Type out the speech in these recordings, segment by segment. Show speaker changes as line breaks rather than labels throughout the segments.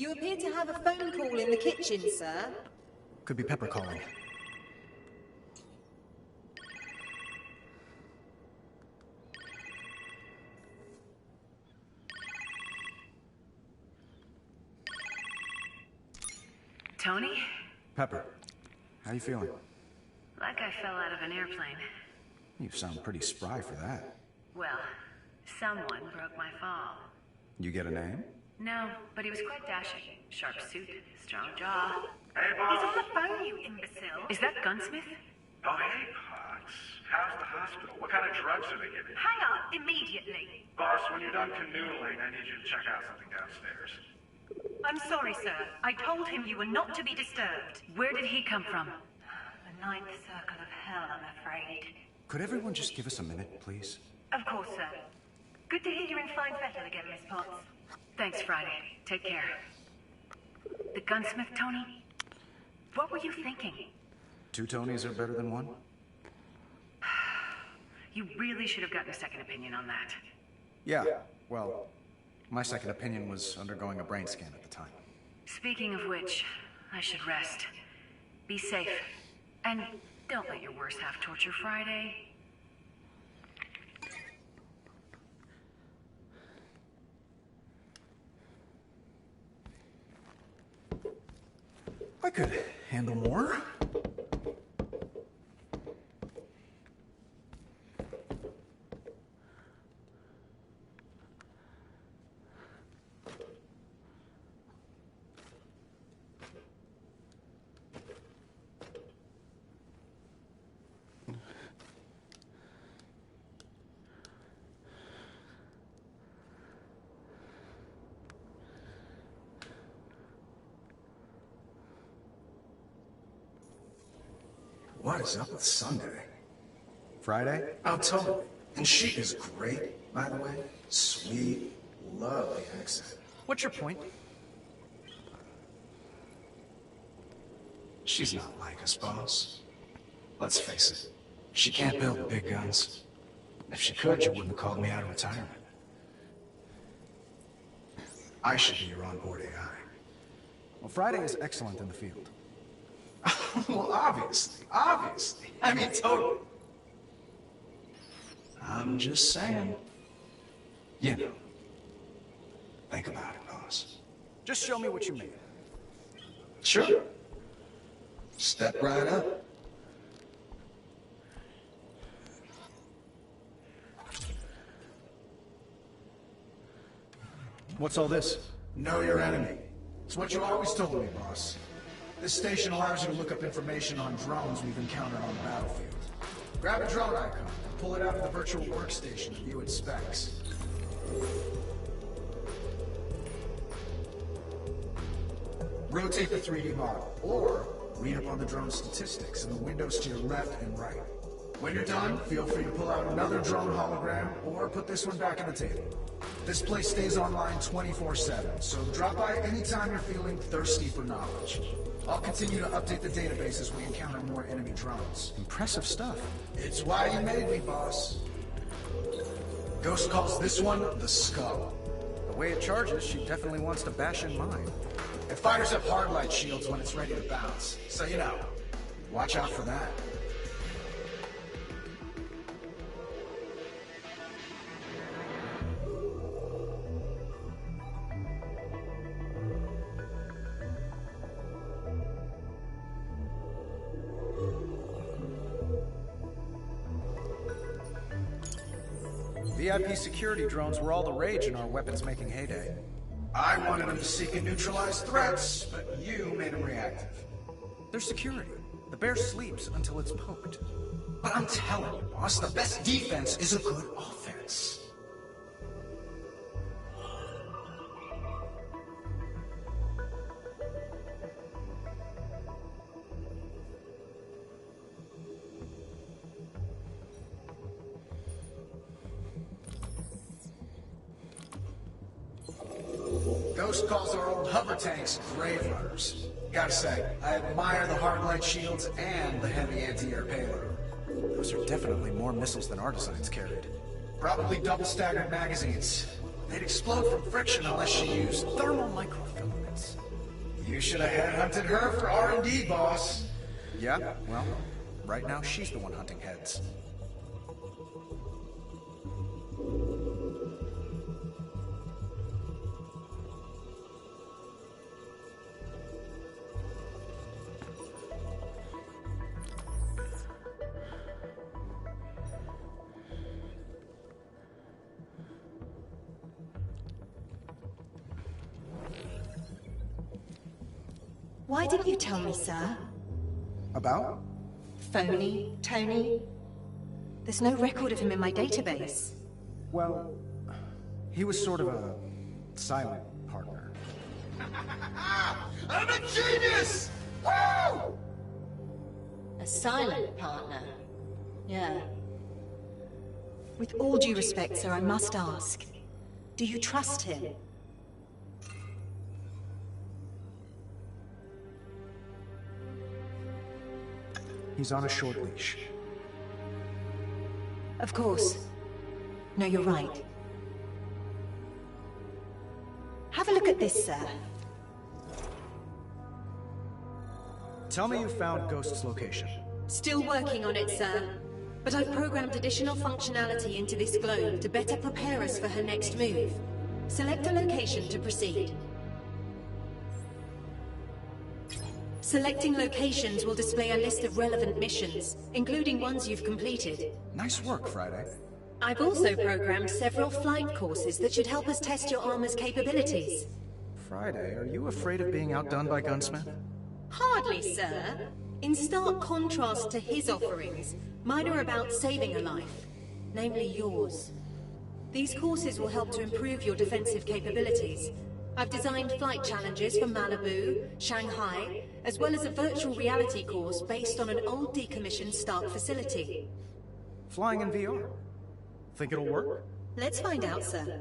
You appear to have a phone call in the kitchen, sir.
Could be Pepper calling.
Tony?
Pepper, how you feeling?
Like I fell out of an airplane.
You sound pretty spry for that.
Well, someone broke my fall.
You get a name?
No, but he was quite dashing. Sharp suit, strong jaw.
Hey, boss.
He's on the phone, you imbecile. Is that Gunsmith?
Oh, hey, Potts. How's the hospital? What kind of drugs are they giving you?
Hang up immediately.
Boss, when you're done canoodling, I need you to check out something downstairs.
I'm sorry, sir. I told him you were not to be disturbed. Where did he come from? The ninth circle of hell, I'm afraid.
Could everyone just give us a minute, please?
Of course, sir. Good to hear you're in fine fettle again, Miss Potts. Thanks, Friday. Take care. The gunsmith, Tony? What were you thinking?
2 Tonys are better than 1?
You really should have gotten a second opinion on that.
Yeah, well, my second opinion was undergoing a brain scan at the time.
Speaking of which, I should rest. Be safe. And don't let your worst half torture Friday.
I could handle more.
What is up with Sunday?
Friday?
Oh, totally. And she is great, by the way. Sweet, love the accent.
What's your point?
She's not like us, boss. Let's face it, she can't build big guns. If she could, you wouldn't have called me out of retirement. I should be your onboard AI.
Well, Friday is excellent in the field.
Well, obviously. I mean, totally. I'm just saying. You know. Think about it, boss.
Just show me what you made.
Sure. Step right up.
What's all this?
Know your enemy. It's what you always told me, boss. This station allows you to look up information on drones we've encountered on the battlefield. Grab a drone icon and pull it out of the virtual workstation to view its specs. Rotate the 3D model, or read up on the drone statistics in the windows to your left and right. When you're done, feel free to pull out another drone hologram, or put this one back on the table. This place stays online 24/7, so drop by anytime you're feeling thirsty for knowledge. I'll continue to update the database as we encounter more enemy drones.
Impressive stuff.
It's why you made me, boss. Ghost calls this one the Skull.
The way it charges, she definitely wants to bash in mine.
It fires up hard light shields when it's ready to bounce, so you know, watch out for that.
VIP security drones were all the rage in our weapons-making heyday.
I wanted them to seek and neutralize threats, but you made them reactive.
They're security. The bear sleeps until it's poked.
But I'm telling you, boss, the best defense is a good offense. Ghost calls our old hover tanks grave runners. Gotta say, I admire the hard light shields and the heavy anti-air payload.
Those are definitely more missiles than our designs carried.
Probably double staggered magazines. They'd explode from friction unless you used
thermal microfilament. heads.
You should have headhunted her for R&D, boss.
Yeah, well, right now she's the one hunting heads.
Why didn't you tell me, sir?
About?
Phony, Tony? There's no record of him in my database.
Well, he was sort of a silent partner.
I'm a genius! Woo!
A silent partner? Yeah. With all due respect, sir, I must ask. Do you trust him?
He's on a short leash.
Of course. No, you're right. Have a look at this, sir.
Tell me you found Ghost's location.
Still working on it, sir. But I've programmed additional functionality into this globe to better prepare us for her next move. Select a location to proceed. Selecting locations will display a list of relevant missions, including ones you've completed.
Nice work, Friday.
I've also programmed several flight courses that should help us test your armor's capabilities.
Friday, are you afraid of being outdone by Gunsmith?
Hardly, sir. In stark contrast to his offerings, mine are about saving a life, namely yours. These courses will help to improve your defensive capabilities. I've designed flight challenges for Malibu, Shanghai, as well as a virtual reality course based on an old decommissioned Stark facility.
Flying in VR. Think it'll work?
Let's find out, sir.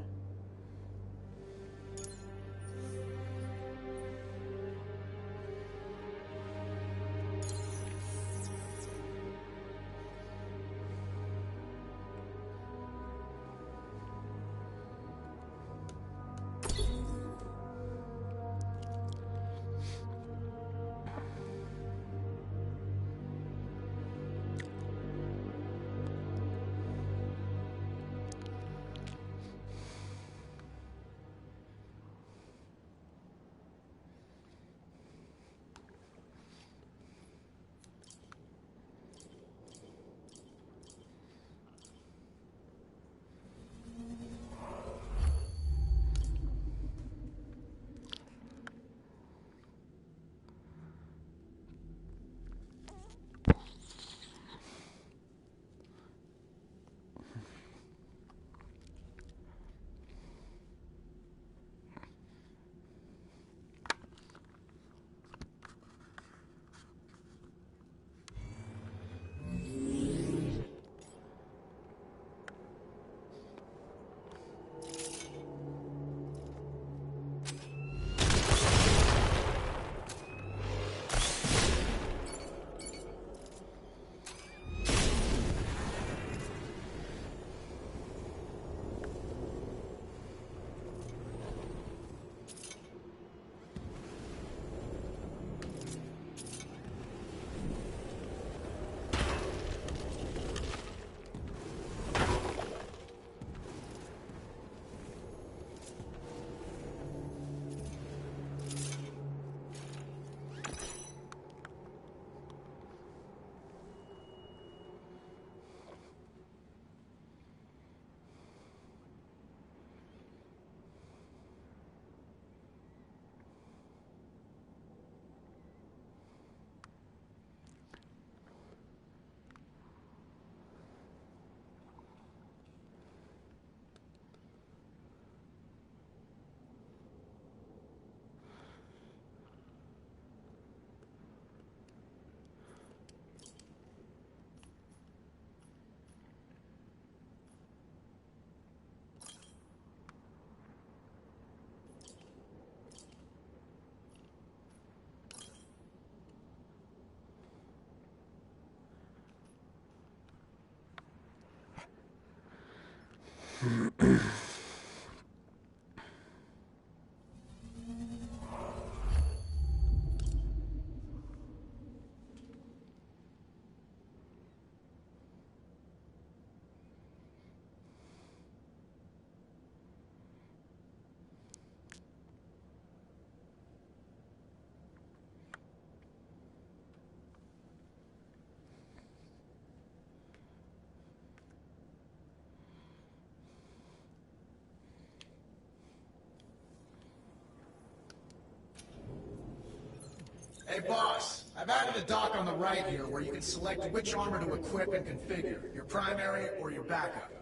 Hey boss, I've added a dock on the right here where you can select which armor to equip and configure, your primary or your backup.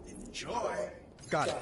Enjoy!
Got it.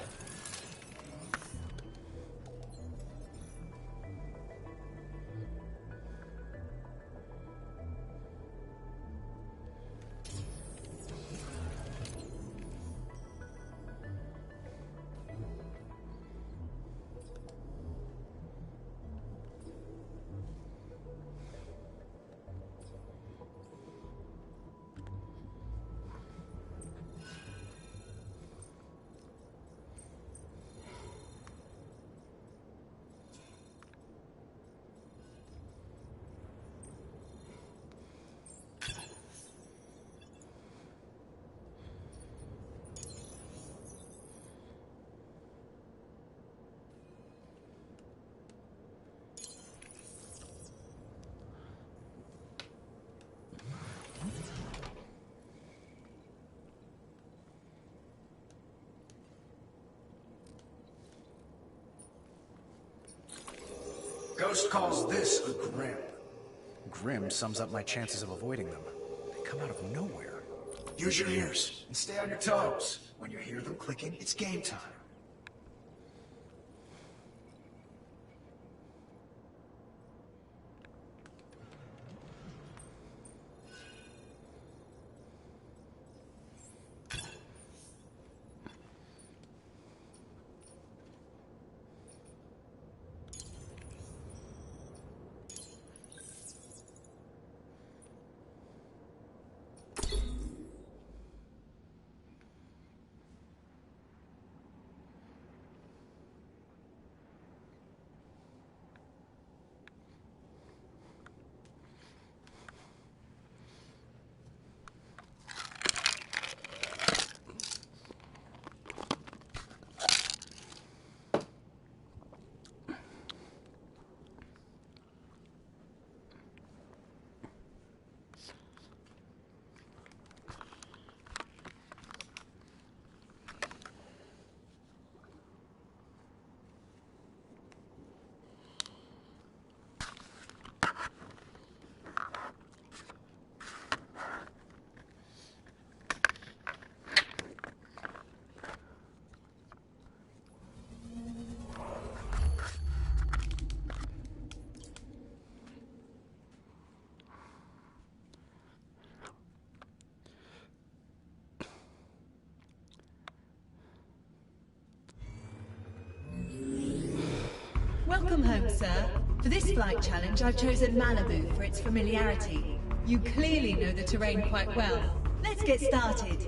Ghost calls this a grim.
Grim sums up my chances of avoiding them. They come out of nowhere.
Use your ears and stay on your toes. When you hear them clicking, it's game time.
Welcome home, sir. For this flight challenge, I've chosen Malibu for its familiarity. You clearly know the terrain quite well. Let's get started.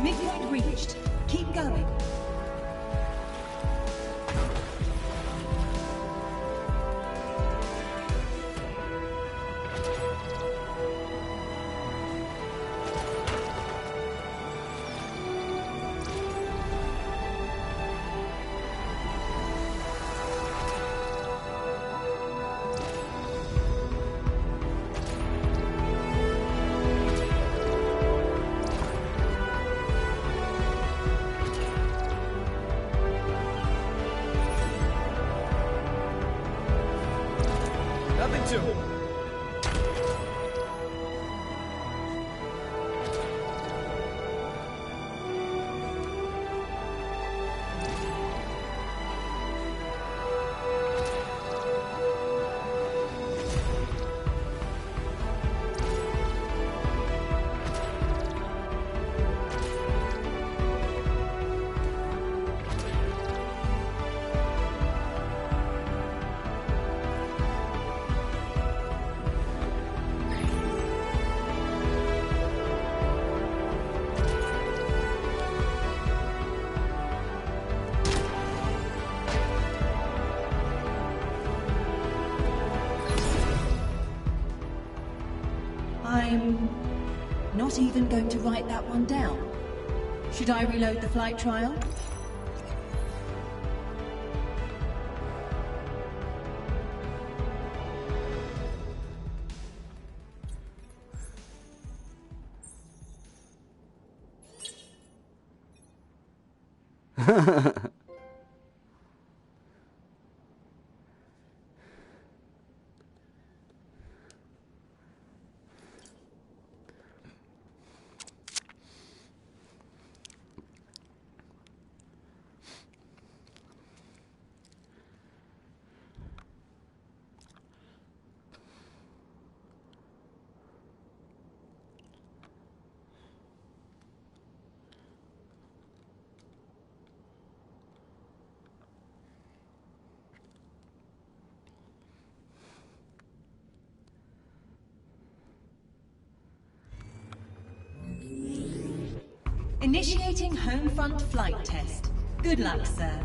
Midpoint reached. Keep going. not even going to write that one down. Should I reload the flight trial? Initiating home front flight test. Good luck, sir.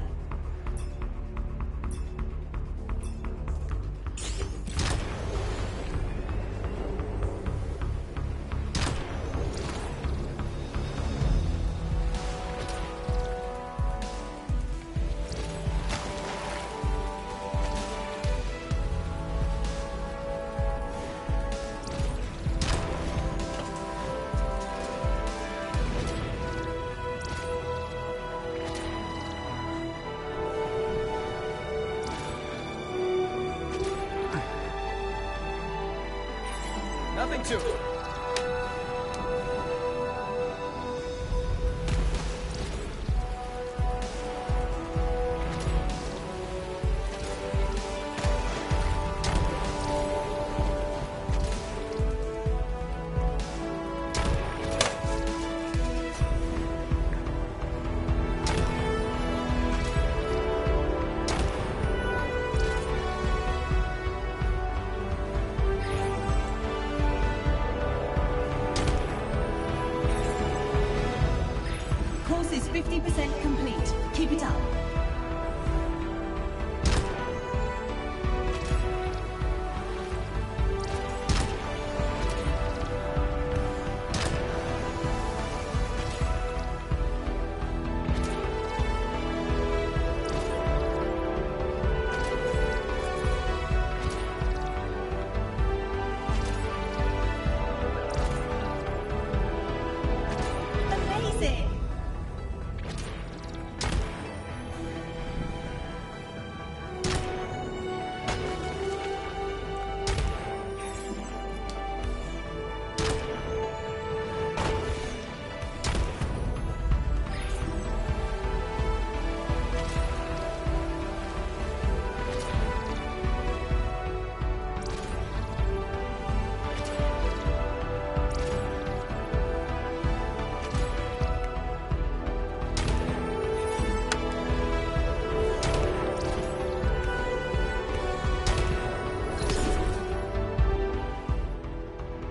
Nothing to it.
Course is 50% complete. Keep it up. Amazing!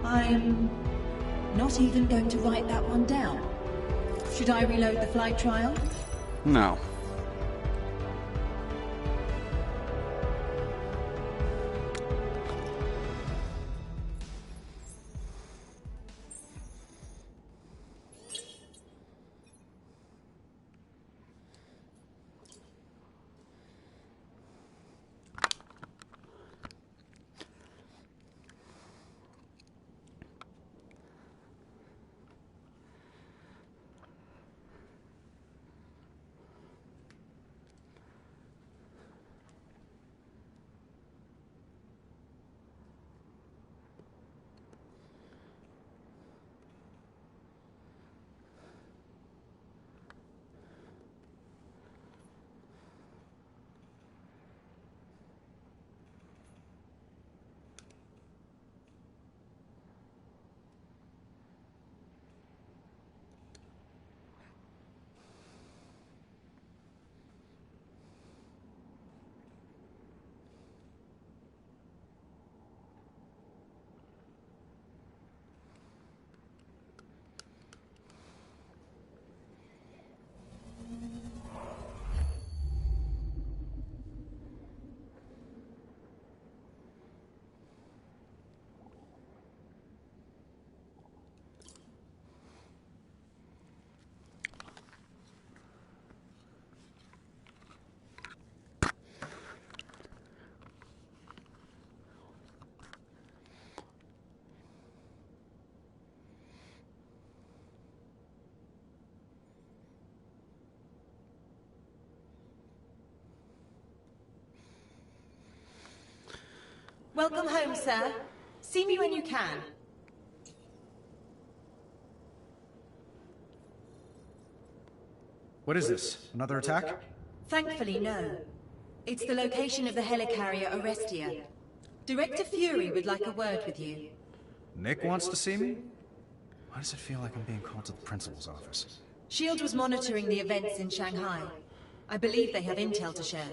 I'm not even going to write that one down. Should I reload the flight trial?
No.
Welcome home, sir. See me when you can.
What is this? Another attack?
Thankfully, no. It's the location of the helicarrier Orestia. Director Fury would like a word with you.
Nick wants to see me? Why does it feel like I'm being called to the principal's office?
SHIELD was monitoring the events in Shanghai. I believe they have intel to share.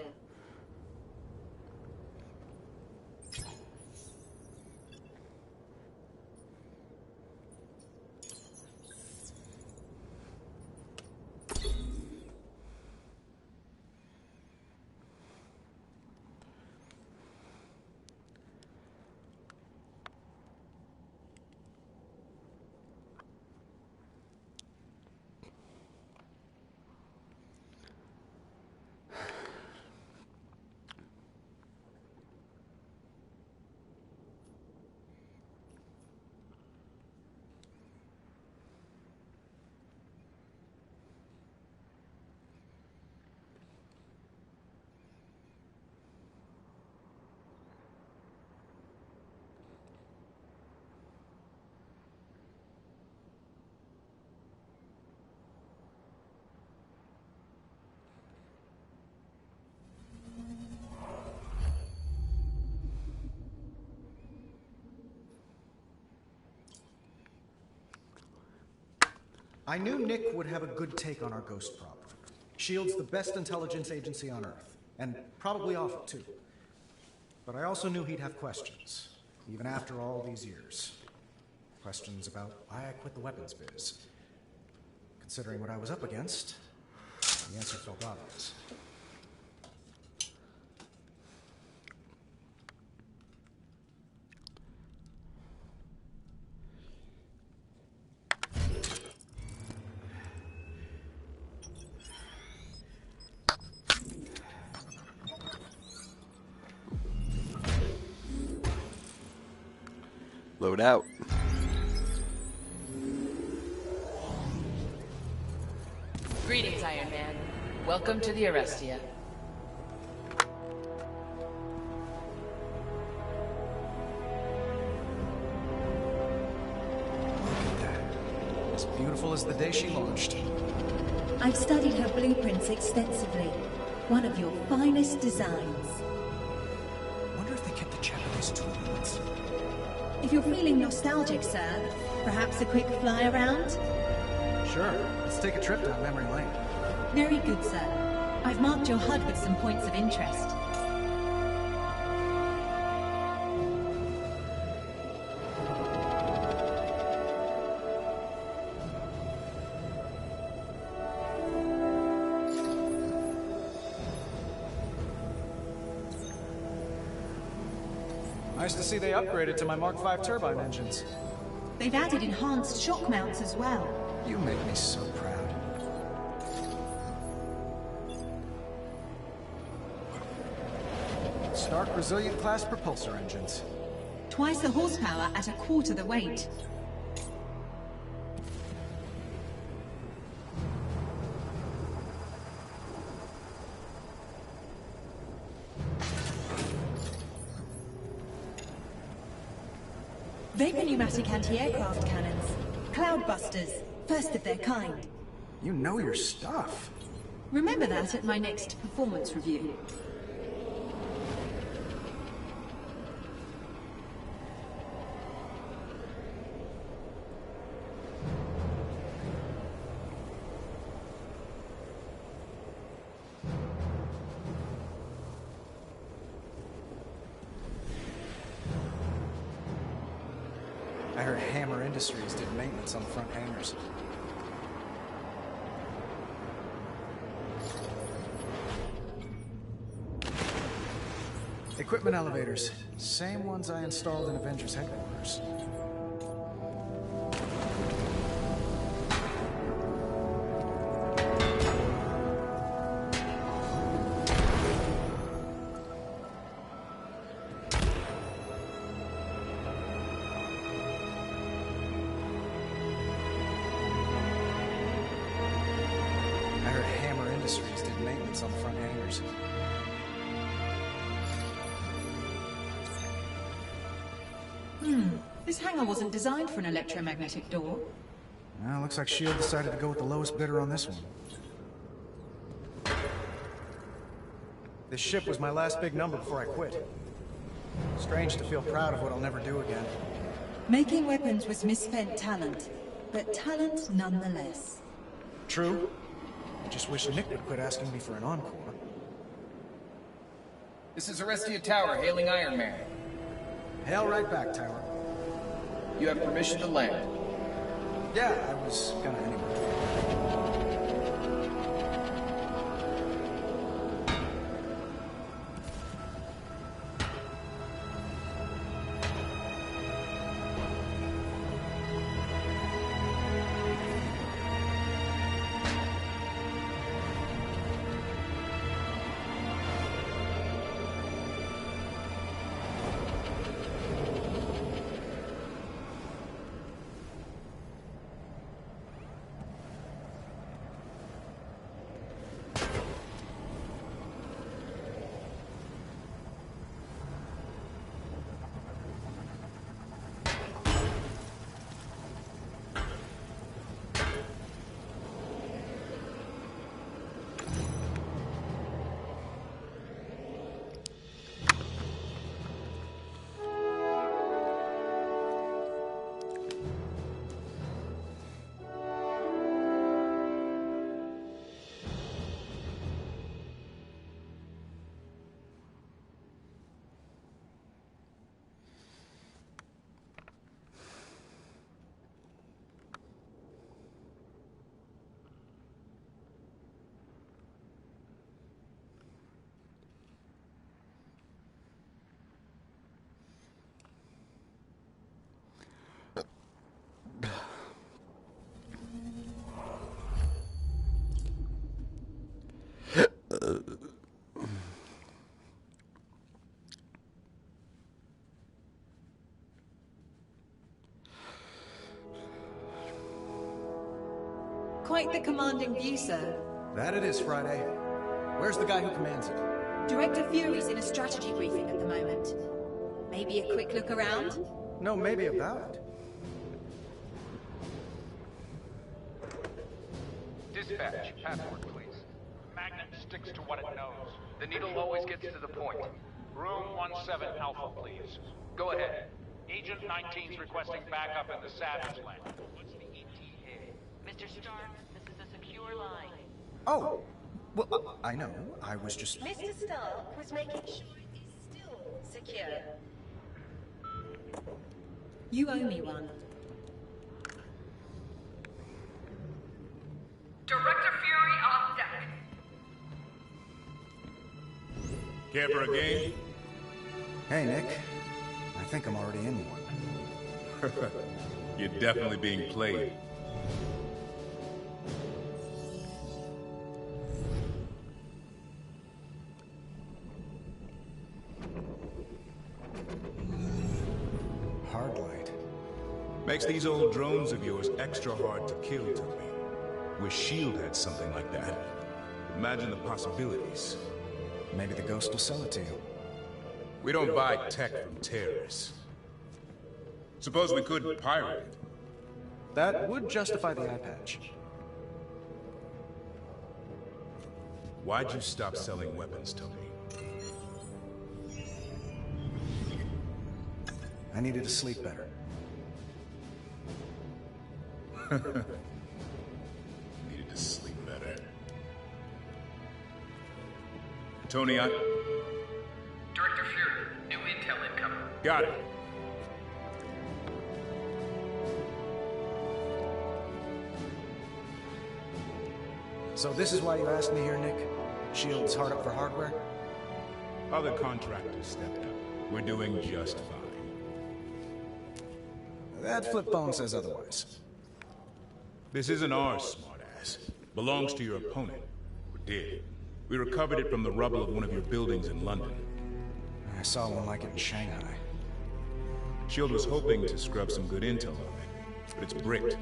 I knew Nick would have a good take on our ghost problem. SHIELD's the best intelligence agency on Earth, and probably awful too. But I also knew he'd have questions, even after all these years. Questions about why I quit the weapons biz. Considering what I was up against, the answer felt obvious.
Load out.
Greetings, Iron Man. Welcome to the Orestia.
Look at that. As beautiful as the day she launched.
I've studied her blueprints extensively. One of your finest designs.
Wonder if they kept the Japanese tool units.
If you're feeling nostalgic, sir, perhaps a quick fly around?
Sure. Let's take a trip down memory lane.
Very good, sir. I've marked your HUD with some points of interest.
Nice to see they upgraded to my Mark V turbine engines.
They've added enhanced shock mounts as well.
You make me so proud. Stark Resilient class propulsor engines.
Twice the horsepower at a quarter the weight. Vapor pneumatic anti-aircraft cannons. Cloudbusters. First of their kind.
You know your stuff.
Remember that at my next performance review.
I heard Hammer Industries did maintenance on the front hangars. Equipment elevators. Same ones I installed in Avengers headquarters. I heard Hammer Industries did maintenance on the front hangars.
This hangar wasn't designed for an electromagnetic door.
Well, looks like S.H.I.E.L.D. decided to go with the lowest bidder on this one. This ship was my last big number before I quit. Strange to feel proud of what I'll never do again.
Making weapons was misspent talent, but talent nonetheless.
True. I just wish Nick would quit asking me for an encore.
This is Arestia Tower, hailing Iron Man.
Hail right back, Tower.
You have permission to land.
Yeah, I was gonna anyway.
Quite the commanding view, sir.
That it is, Friday. Where's the guy who commands it?
Director Fury's in a strategy briefing at the moment. Maybe a quick look around?
No, maybe about it.
Dispatch, password, please. Magnet sticks to what it knows. The needle always gets to the point. Room 17 Alpha, please. Go ahead. Agent 19's requesting backup in the Savage Land. What's the ETA?
Mr. Stark, this is a secure line.
Oh! Well, I know. I was just...
Mr. Stark was making sure it is still secure. You owe me one.
Director Fury on deck.
Care for a game?
Hey, Nick. I think I'm already in one.
You're definitely being played.
Hard light.
Makes these old drones of yours extra hard to kill, to me. Wish S.H.I.E.L.D. had something like that. Imagine the possibilities.
Maybe the Ghost will sell it to you.
We don't buy tech from terrorists. Suppose we could pirate it.
That would justify the eye patch.
Why'd you stop selling weapons, Tony?
I needed to sleep better.
Needed to sleep better. Tony,
Director Fury, new intel incoming.
Got it.
So this is why you asked me here, Nick? S.H.I.E.L.D's hard up for hardware?
Other contractors stepped up. We're doing just fine.
That flip phone says otherwise.
This isn't ours, smartass. Belongs to your opponent. Or did. We recovered it from the rubble of one of your buildings in London.
I saw one like it in Shanghai.
S.H.I.E.L.D. was hoping to scrub some good intel of it, but it's bricked.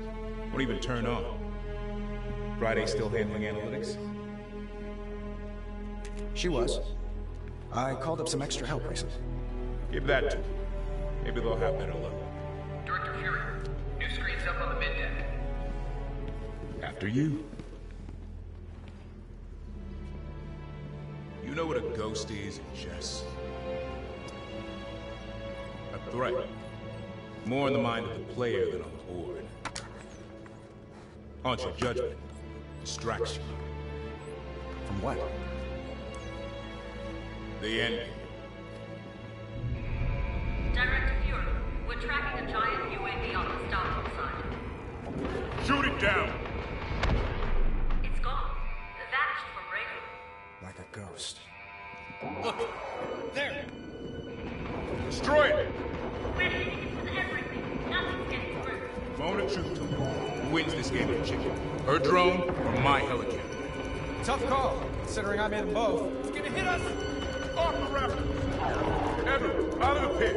Won't even turn on. Friday still handling analytics?
She was. I called up some extra help recently.
Give that to me. Maybe they'll have better luck.
Director Fury, new screen's up on the mid-deck.
After you. You know what a ghost is, Jess? A threat. More in the mind of the player than on the board. Haunts your judgment. Distracts you.
From what?
The end.
Director Fury, we're tracking a giant UAV on the starboard side.
Shoot it down!
It's gone. It vanished from radar.
Like a ghost.
Look! There!
Destroy it!
We're hitting it with everything. Nothing's getting through.
Moment of truth to me. Who wins this game of chicken? Her drone or my helicopter?
Tough call, considering I made them both.
It's gonna hit us!
Off the raptor! Everyone, out of the pit!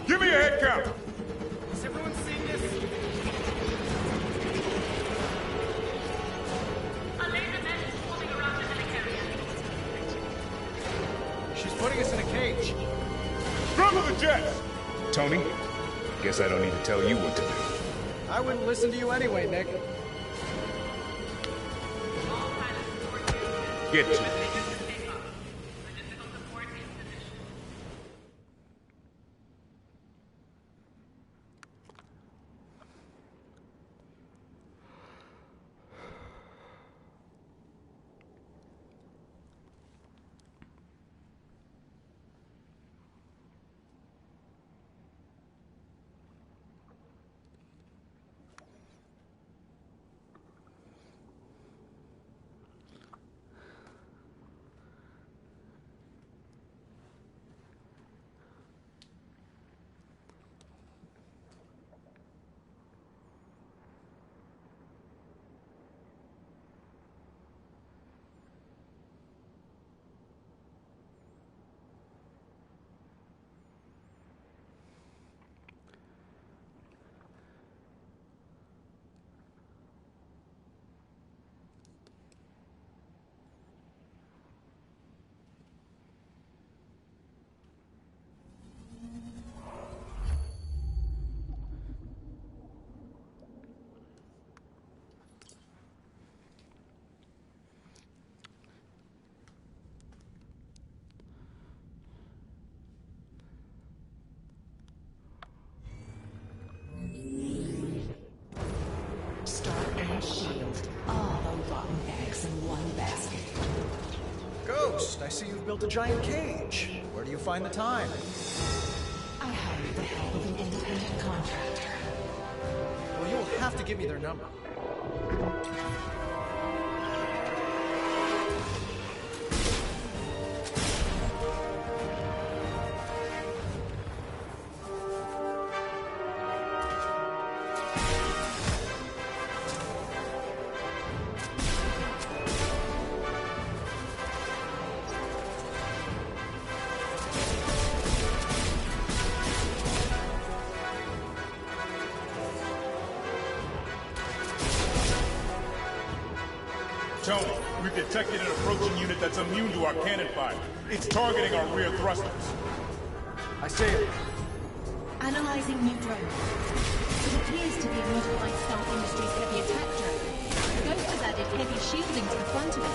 Give me a head count!
Has everyone seen this?
A laser mesh is forming around the helicarrier.
She's putting us in a cage.
Scrabble the jets! Tony, guess I don't need to tell you what to do.
I wouldn't listen to you anyway, Nick.
All pilots report
Get to it.
logistical support in position.
Shield. All the rotten eggs in one basket.
Ghost, I see you've built a giant cage. Where do you find the time?
I hired the help of an independent contractor.
Well, you'll have to give me their number.
Tony, we've detected an approaching unit that's immune to our cannon fire. It's targeting our rear thrusters.
I see it.
Analyzing new drone. It appears to be a modified Stark Industries heavy attack drone. Ghost has added heavy shielding to the front of it.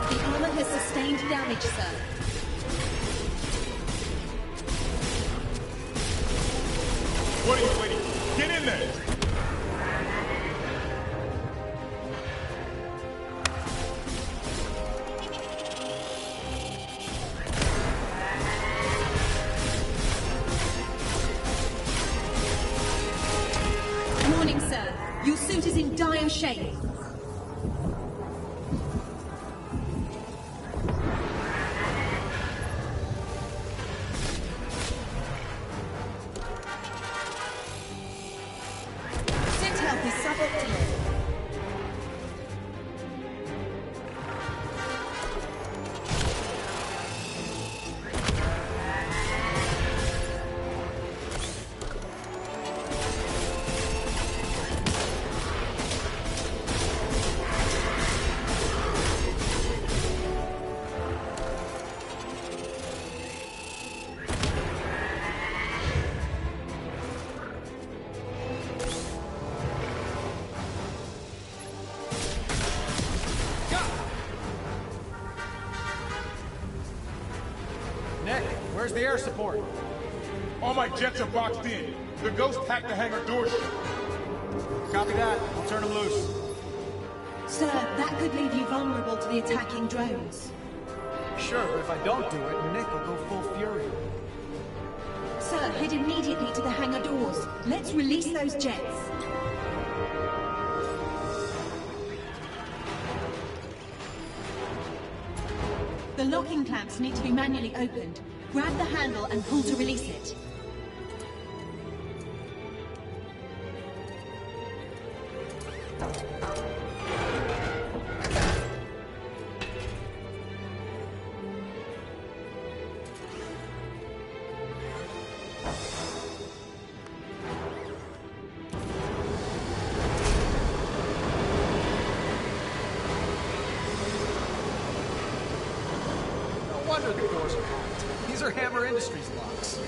The armor has sustained damage, sir.
What are you waiting for? Get in there!
Morning, sir. Your suit is in dire shape.
Where's the air support?
All my jets are boxed in. The Ghost hacked the hangar door shut.
Copy that. I'll turn them loose.
Sir, that could leave you vulnerable to the attacking drones.
Sure, but if I don't do it, Nick will go full fury.
Sir, head immediately to the hangar doors. Let's release those jets. The locking clamps need to be manually opened. Grab the handle and pull to release it.
No wonder the doors are locked. These are Hammer Industries locks.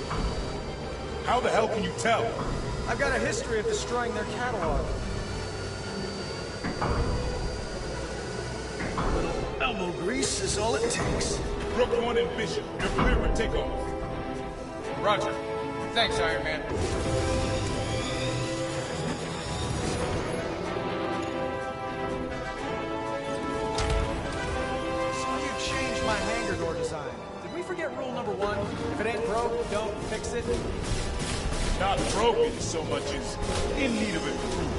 How the hell can you tell?
I've got a history of destroying their catalog. Elbow grease is all it takes.
Rook 1 and Bishop, you're clear for takeoff.
Roger. Thanks, Iron Man.
So you changed my hangar door design. Did we forget rule number 1? If it ain't broke, don't fix it.
Not broken so much as in need of improvement.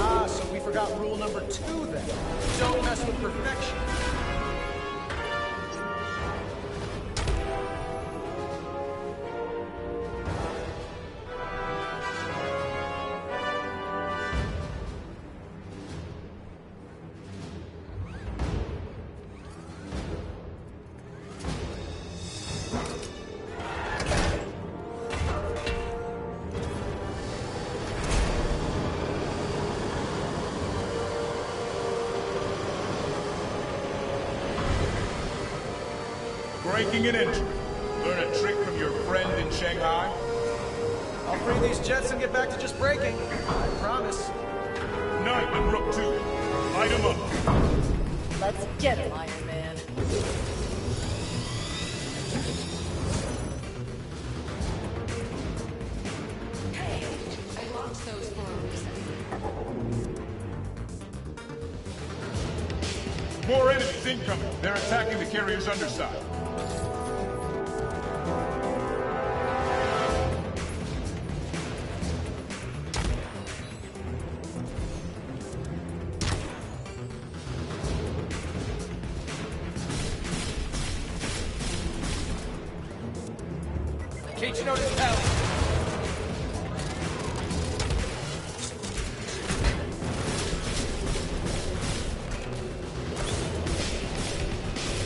Ah, so we forgot rule number 2 then. Don't mess with perfection.
Breaking an entry. Learn a trick from your friend in Shanghai?
I'll free these jets and get back to just braking. I promise.
Knight and Rook 2. Light them up.
Let's get him, Iron Man.
Hey, I locked those for a reason.
More enemies incoming. They're attacking the carrier's underside.
Can't you notice Pally?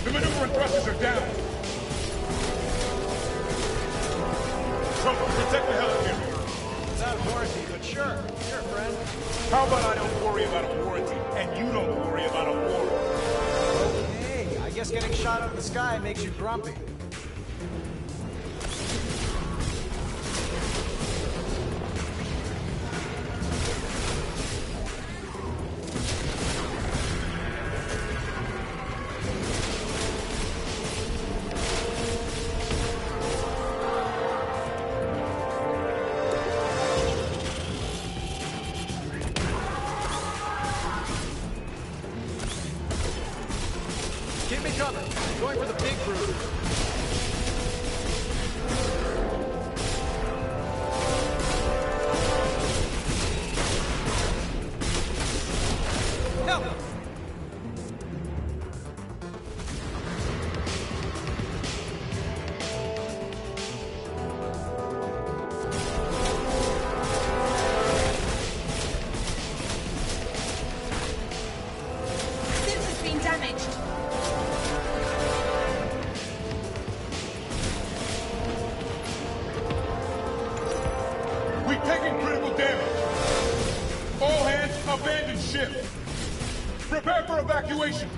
The maneuvering thrusters are down. Trump, protect the helicarrier.
It's out of warranty, but sure. Sure, friend.
How about I don't worry about a warranty, and you don't worry about a war?
Okay, I guess getting shot out of the sky makes you grumpy. Keep me covered. Going for the big bruiser. Help!
This has been damaged.
We've taken critical damage. All hands, abandon ship. Prepare for evacuation.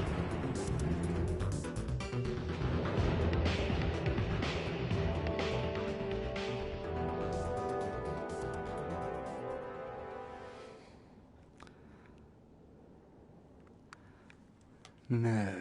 No.